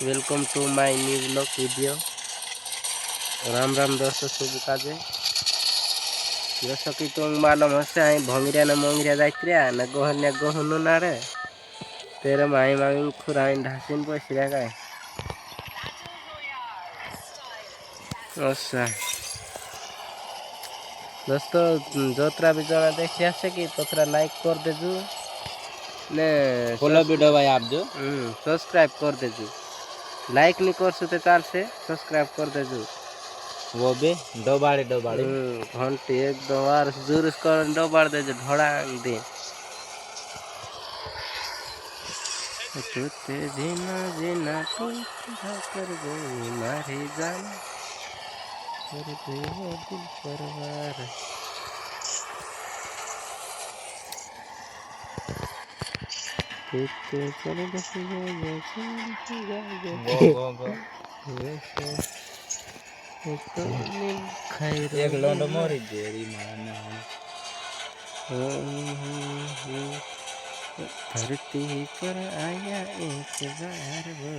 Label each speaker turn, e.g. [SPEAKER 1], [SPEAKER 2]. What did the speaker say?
[SPEAKER 1] Welcome to my new blog video. Ram Ram दोस्तों, शुभ काजे। जैसा कि तुम मालूम हसे आई भंगरिया न मंगरिया जाइत्रिया न गोहन्या गोहनु नारे तेरे माई मांग खुराइन ढासिन बसिरा गाय अच्छा दोस्तों, जोतरा भी जना देखी आसे कि तोतरा लाइक कर देजू ने
[SPEAKER 2] फॉलो वीडियो भाई आप जो
[SPEAKER 1] सब्सक्राइब कर देजू। लाइक नहीं कर सुते चाल से सब्सक्राइब कर देजू।
[SPEAKER 2] वो भी डोबाड़े
[SPEAKER 1] घंटी एक दो बार जोर कर डोबाड़ दे जो ढोड़ांग दे तूते जीना जीना टूटा कर गई मारी जान कर दिया दिल परवार। तूते चल बस
[SPEAKER 2] एक लोंडो मोरी जेरी मारना
[SPEAKER 1] धरती पर आया एक बार वो